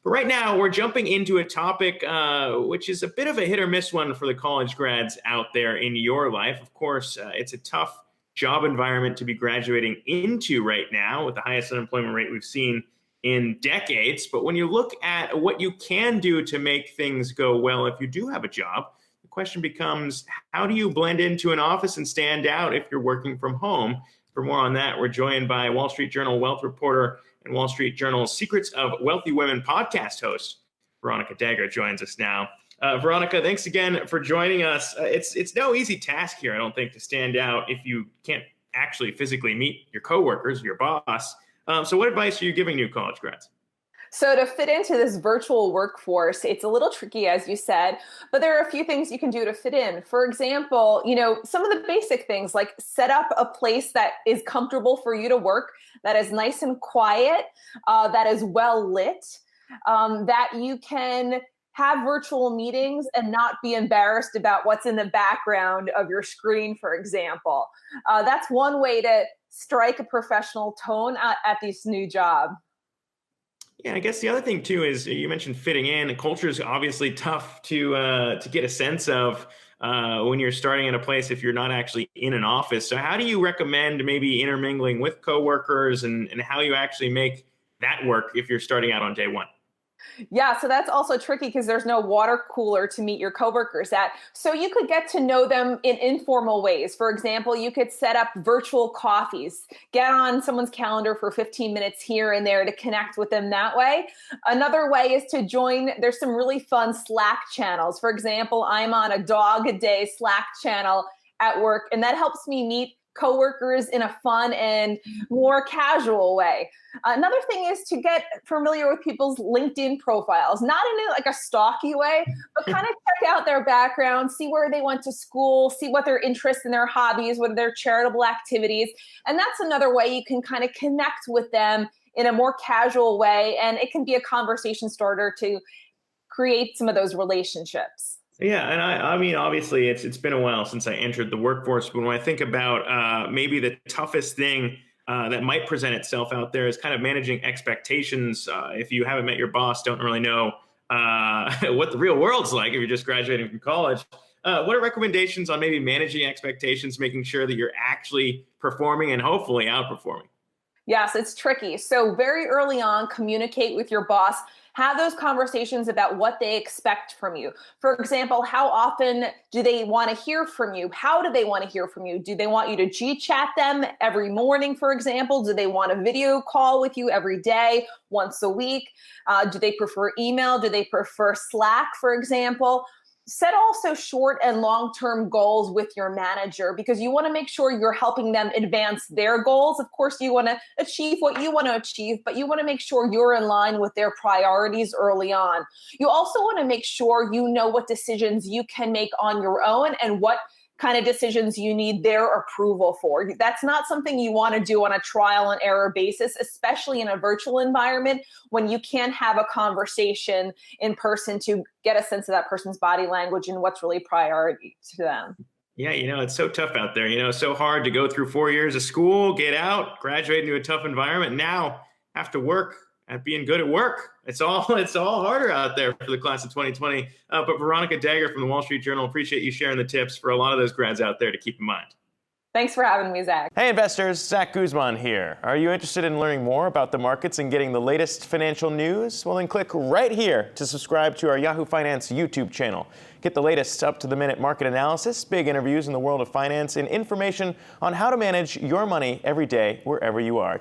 But right now, we're jumping into a topic which is a bit of a hit or miss one for the college grads out there in your life. Of course, it's a tough job environment to be graduating into right now with the highest unemployment rate we've seen in decades. But when you look at what you can do to make things go well if you do have a job, the question becomes, how do you blend into an office and stand out if you're working from home? For more on that, we're joined by Wall Street Journal wealth reporter and Wall Street Journal's Secrets of Wealthy Women podcast host, Veronica Dagher, joins us now. Veronica, thanks again for joining us. It's no easy task here, I don't think, to stand out if you can't actually physically meet your coworkers, your boss. So what advice are you giving new college grads? So to fit into this virtual workforce, it's a little tricky, as you said, but there are a few things you can do to fit in. For example, some of the basic things like set up a place that is comfortable for you to work, that is nice and quiet, that is well lit, that you can have virtual meetings and not be embarrassed about what's in the background of your screen, for example. That's one way to strike a professional tone at this new job. Yeah, I guess the other thing too is you mentioned fitting in. Culture is obviously tough to get a sense of when you're starting in a place if you're not actually in an office. So how do you recommend maybe intermingling with coworkers and how you actually make that work if you're starting out on day one? Yeah, so that's also tricky because there's no water cooler to meet your coworkers at. So you could get to know them in informal ways. For example, you could set up virtual coffees, get on someone's calendar for 15 minutes here and there to connect with them that way. Another way is to join, there's some really fun Slack channels. For example, I'm on a dog a day Slack channel at work, and that helps me meet coworkers in a fun and more casual way. Another thing is to get familiar with people's LinkedIn profiles, not in like a stalky way, but kind of check out their background, see where they went to school, see what their interests and their hobbies, what are their charitable activities. And that's another way you can kind of connect with them in a more casual way. And it can be a conversation starter to create some of those relationships. Yeah, and I mean, obviously, it's been a while since I entered the workforce, but when I think about maybe the toughest thing that might present itself out there is kind of managing expectations. If you haven't met your boss, don't really know what the real world's like if you're just graduating from college. What are recommendations on maybe managing expectations, making sure that you're actually performing and hopefully outperforming? Yes, it's tricky. So very early on, communicate with your boss. Have those conversations about what they expect from you. For example, how often do they want to hear from you? How do they want to hear from you? Do they want you to G-chat them every morning, for example? Do they want a video call with you every day, once a week? Do they prefer email? Do they prefer Slack, for example? Set also short and long-term goals with your manager because you want to make sure you're helping them advance their goals. Of course, you want to achieve what you want to achieve, but you want to make sure you're in line with their priorities early on. You also want to make sure you know what decisions you can make on your own and what kind of decisions you need their approval for. That's not something you want to do on a trial and error basis, especially in a virtual environment when you can't have a conversation in person to get a sense of that person's body language and what's really priority to them. Yeah, it's so tough out there. It's so hard to go through 4 years of school, get out, graduate into a tough environment, now have to work at being good at work. It's all harder out there for the class of 2020. But Veronica Dagher from the Wall Street Journal, appreciate you sharing the tips for a lot of those grads out there to keep in mind. Thanks for having me, Zack. Hey investors, Zack Guzman here. Are you interested in learning more about the markets and getting the latest financial news? Well, then click right here to subscribe to our Yahoo Finance YouTube channel. Get the latest up-to-the-minute market analysis, big interviews in the world of finance, and information on how to manage your money every day wherever you are.